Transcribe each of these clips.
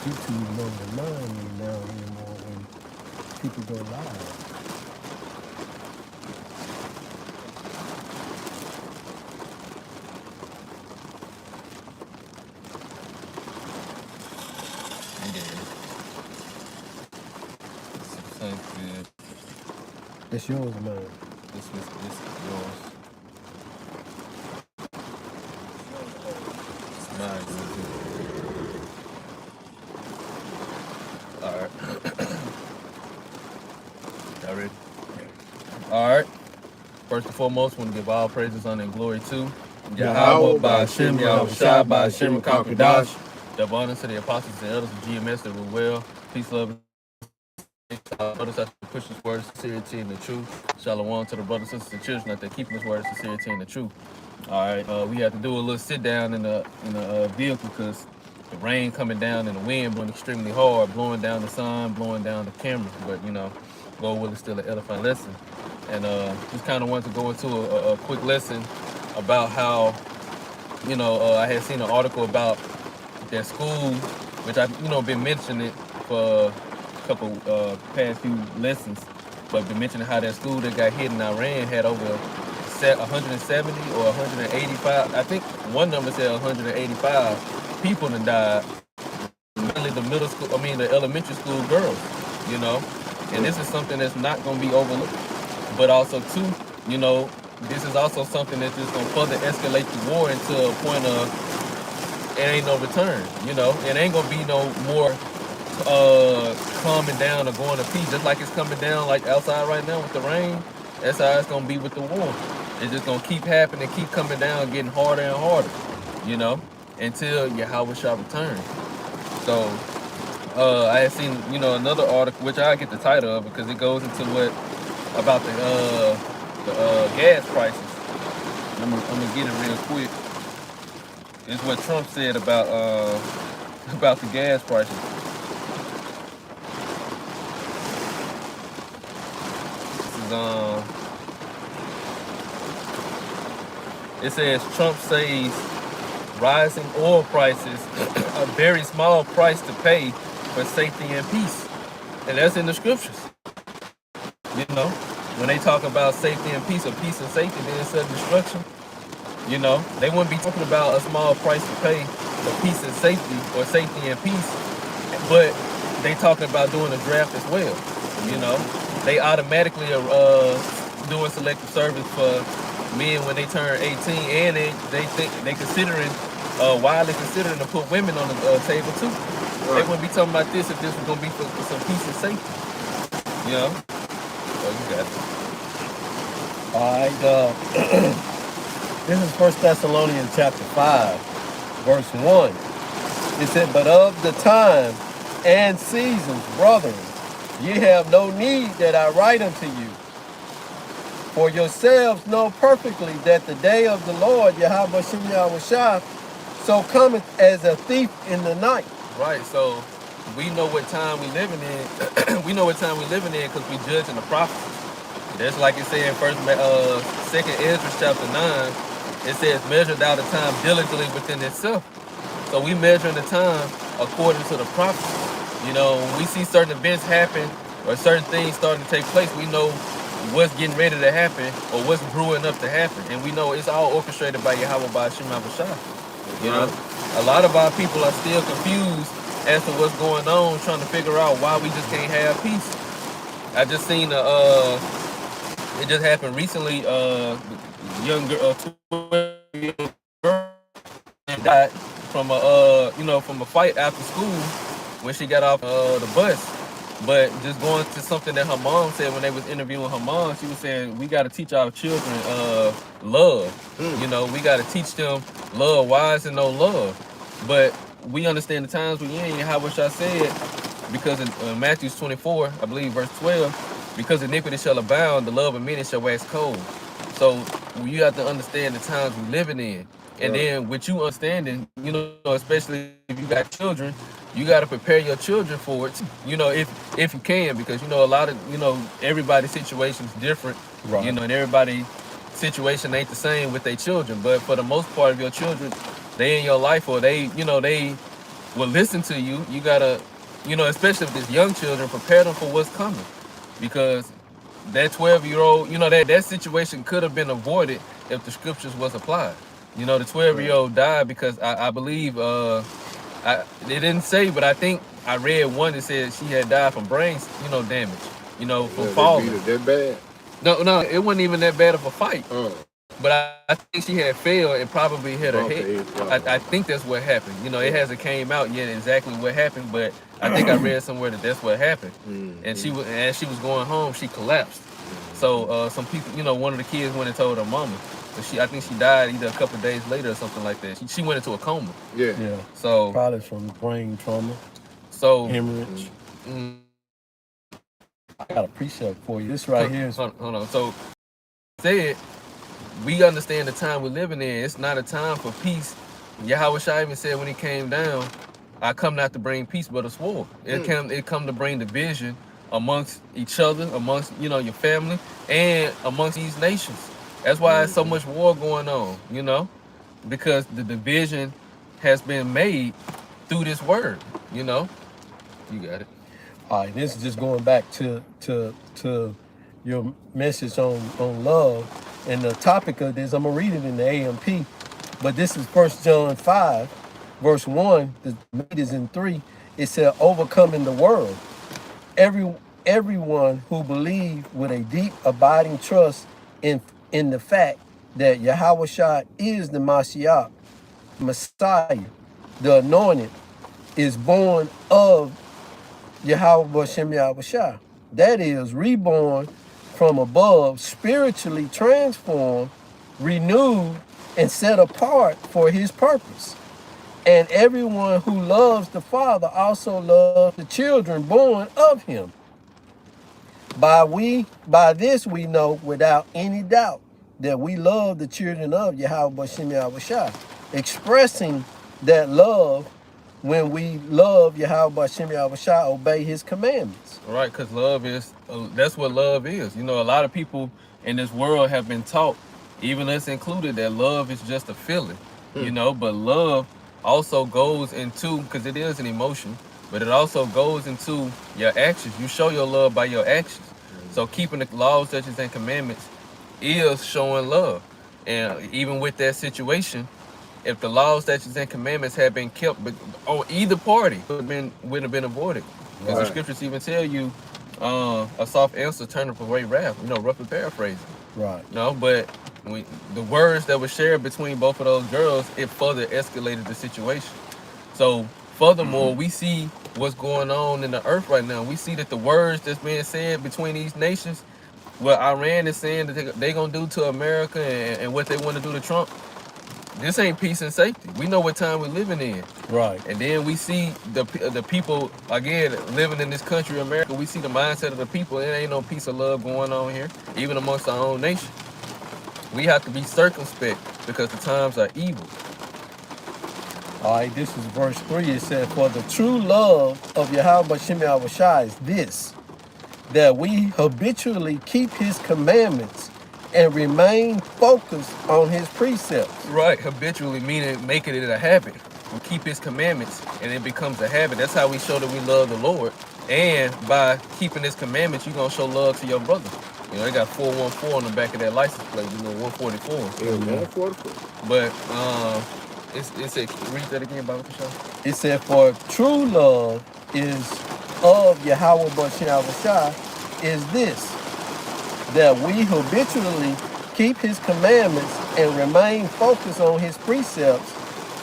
YouTube don't remind me now anymore when people go live. Yeah. Sounds good. It's yours, man. This is yours. It's mine. All right. Y'all ready? All right. First and foremost, want to give all praises, honor, and glory to Yahweh, by Hashem, Yahushua, by Hashem, Kakadash. Double honor to the apostles and elders of GMS that were well. Peace, love, brothers that push this word of sincerity and the truth. Shalom to the brothers, sisters, and children that they're keeping this word of sincerity and the truth. All right, we have to do a little sit down in the vehicle because the rain coming down and the wind blowing extremely hard, blowing down the sun, blowing down the camera. But you know, Lord will is still an edifying lesson. And just kind of wanted to go into a quick lesson about how, you know, I had seen an article about their school, which I, you know, been mentioning it for a couple past few lessons, but been mentioning how that school that got hit in Iran had over 170 or 185. I think one number said 185 people that died. Mainly the elementary school girls, you know. And this is something that's not going to be overlooked. But also, too, you know, this is also something that's just going to further escalate the war into a point of it ain't no return, you know. It ain't going to be no more calming down or going to peace. Just like it's coming down like outside right now with the rain, that's how it's going to be with the war. It's just going to keep happening, keep coming down, getting harder and harder, you know, until Yahweh shall return. So, I had seen, you know, another article, which I get the title of because it goes into what about the gas prices. I'm gonna get it real quick. It's what Trump said about the gas prices. This is It says Trump says rising oil prices a very small price to pay for safety and peace, and that's in the scriptures. You know, when they talk about safety and peace, or peace and safety, then it's a destruction. You know, they wouldn't be talking about a small price to pay for peace and safety, or safety and peace, but they talking about doing a draft as well. You know, they automatically are doing selective service for men when they turn 18, and they think they considering widely considering to put women on the table too. Right. They wouldn't be talking about this if this was gonna be for some peace and safety. You know. Oh, you got it. All right. This is 1 Thessalonians chapter 5, verse 1. It said, "But of the time and seasons, brethren, ye have no need that I write unto you. For yourselves know perfectly that the day of the Lord, Yahweh Shem Yahushua, so cometh as a thief in the night." Right, so we know what time we living in. We know what time we living in because we judging the prophets. That's like it said in Second Ezra chapter 9. It says, "Measure thou the time diligently within itself." So we measuring the time according to the prophets. You know, when we see certain events happen or certain things starting to take place, we know what's getting ready to happen or what's brewing up to happen, and we know it's all orchestrated by Yahweh by Hashem Yahushua. You know, a lot of our people are still confused as to what's going on, trying to figure out why we just can't have peace. I just seen it just happened recently. Young girl, 12-year-old girl died from from a fight after school when she got off the bus. But just going to something that her mom said when they was interviewing her mom, she was saying we got to teach our children love. You know, we got to teach them love, wise and no love. But we understand the times we're in. How much I said, because in Matthew 24, I believe verse 12, because iniquity shall abound, the love of many shall wax cold. So you have to understand the times we're living in. And then with you understanding, you know, especially if you got children, you got to prepare your children for it, you know, if you can, because, you know, a lot of, you know, everybody's situation is different, right. You know, and everybody's situation ain't the same with their children. But for the most part of your children, they in your life, or they, you know, they will listen to you. You gotta, especially if it's young children, prepare them for what's coming, because that 12-year-old, that situation could have been avoided if the scriptures was applied. The 12-year-old died because I believe they didn't say, but I think I read one that said she had died from brain, damage, from falling. They beat her that bad? No, it wasn't even that bad of a fight. Oh. But I think she had fell and probably hit her head. I think that's what happened. It hasn't came out yet exactly what happened, but I think I read somewhere that that's what happened. And she was, as she was going home, she collapsed. So some people, one of the kids went and told her mama. But I think she died either a couple of days later or something like that. She went into a coma. Yeah. So probably from brain trauma. So hemorrhage. I got a precept for you. This right here is. Hold on. So said, we understand the time we're living in. It's not a time for peace. Yahweh Shai even said when he came down, I come not to bring peace but a sword. It come to bring division amongst each other, amongst your family, and amongst these nations. That's why there's so much war going on, because the division has been made through this word, You got it. All right, this is just going back to your message on love. And the topic of this, I'm going to read it in the AMP, but this is 1 John 5, verse 1. The meat is in 3. It said, overcoming the world. Everyone who believes with a deep, abiding trust in the fact that Yahweh Shai is the Messiah, the anointed, is born of Yahweh Bashem Yahweh Shai. That is, reborn from above, spiritually transformed, renewed, and set apart for his purpose. And everyone who loves the Father also loves the children born of him. By this we know without any doubt that we love the children of Yahweh Bashem Yahweh Shai, expressing that love when we love Yahweh Bashem Yahweh Shai, obey his commandments. Right, because love is, that's what love is. A lot of people in this world have been taught, even us included, that love is just a feeling, but love also goes into, because it is an emotion, but it also goes into your actions. You show your love by your actions. So keeping the laws, statutes, and commandments is showing love. And even with that situation, if the laws, statutes, and commandments had been kept on either party, would have been avoided. Because the scriptures even tell you, a soft answer turneth away wrath. Roughly paraphrasing. Right. But the words that were shared between both of those girls, it further escalated the situation. So furthermore, we see what's going on in the earth right now. We see that the words that's being said between these nations, what Iran is saying that they're going to do to America and what they want to do to Trump, this ain't peace and safety. We know what time we're living in. Right. And then we see the people, again, living in this country, America, we see the mindset of the people. There ain't no peace or love going on here, even amongst our own nation. We have to be circumspect because the times are evil. All right, this is verse 3. It said, for the true love of Yahweh Bashem Yahweh Shai is this, that we habitually keep his commandments and remain focused on his precepts. Right, habitually meaning making it a habit. We keep his commandments and it becomes a habit. That's how we show that we love the Lord. And by keeping his commandments, you're going to show love to your brother. They got 414 on the back of that license plate, 144. Yeah, 144. But it said, read that again, Bible Show. It said, for true love is of Yahweh Bashem Yahweh Shai is this, that we habitually keep his commandments and remain focused on his precepts,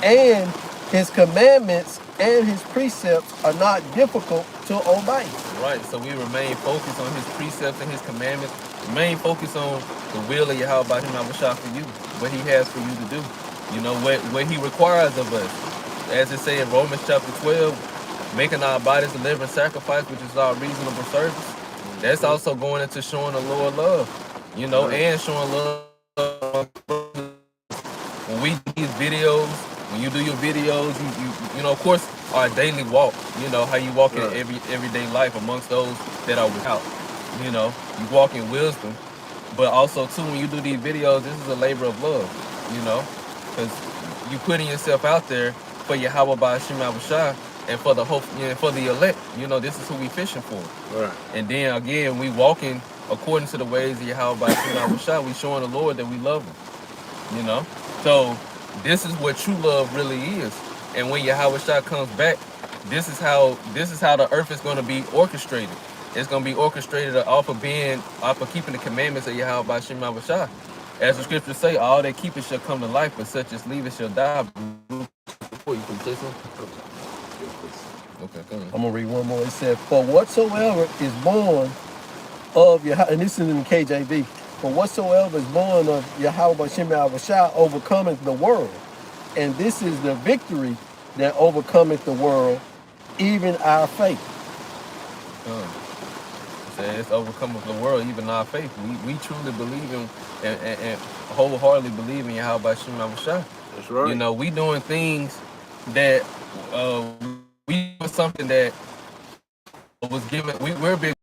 and his commandments and his precepts are not difficult to obey. Right, so we remain focused on his precepts and his commandments, remain focused on the will of Yahweh Bashem Yahweh Shai for you, what he has for you to do, what he requires of us. As it says in Romans chapter 12, making our bodies a living sacrifice, which is our reasonable service. That's also going into showing the Lord love, and showing love. When we do these videos, when you do your videos, you of course, our daily walk, how you walk in everyday life amongst those that are without. You walk in wisdom, but also too, when you do these videos, this is a labor of love, because you putting yourself out there for Yahweh by Hashem Yahushua and for the hope, for the elect. This is who we fishing for. Right. And then again, we walking according to the ways of Yahweh by Hashem Yahushua. We showing the Lord that we love him. So this is what true love really is. And when Yahushua comes back, this is how the earth is going to be orchestrated. It's going to be orchestrated off of keeping the commandments of Yahweh by Hashem Yahushua. As the scriptures say, all that keep it shall come to life, but such as leave it shall die. Before you can say something? Okay, come on. I'm going to read one more. It said, for whatsoever is born of Yahweh, and this is in the KJV, for whatsoever is born of Yahweh Bashem Yahushua overcometh the world. And this is the victory that overcometh the world, even our faith. It's overcometh the world, even our faith. We truly believe in and wholeheartedly believe in Yahweh Bashem Yahushua. That's right. We doing things that we do something that was given. We're big.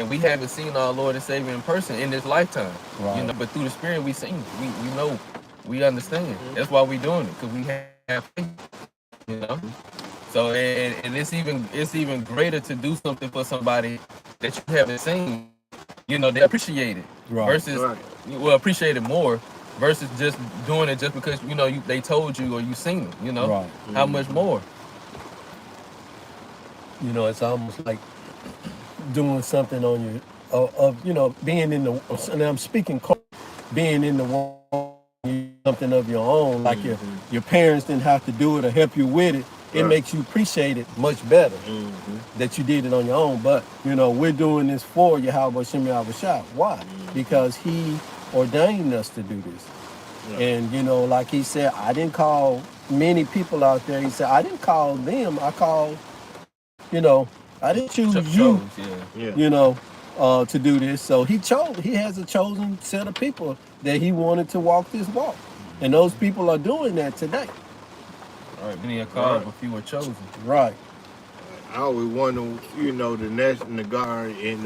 And we haven't seen our Lord and Savior in person in this lifetime. Right. But through the Spirit we seen. We know, we understand. Mm-hmm. That's why we doing it, because we have faith. So and it's even greater to do something for somebody that you haven't seen. They appreciate it. Right. Versus appreciate it more versus just doing it just because they told you or you seen it. Right. How much more? It's almost like doing something on your being in the, and I'm speaking, being in the world, something of your own, like your parents didn't have to do it or help you with it. It makes you appreciate it much better that you did it on your own. But we're doing this for Yahweh Bashem Yahushua. Why? Because he ordained us to do this. And like he said, I didn't call many people out there. He said, I didn't call them. I called, I didn't choose you, to do this. So he has a chosen set of people that he wanted to walk this walk. And those people are doing that today. All right, many are called, but few are chosen. Right. I always wonder, the National Guard in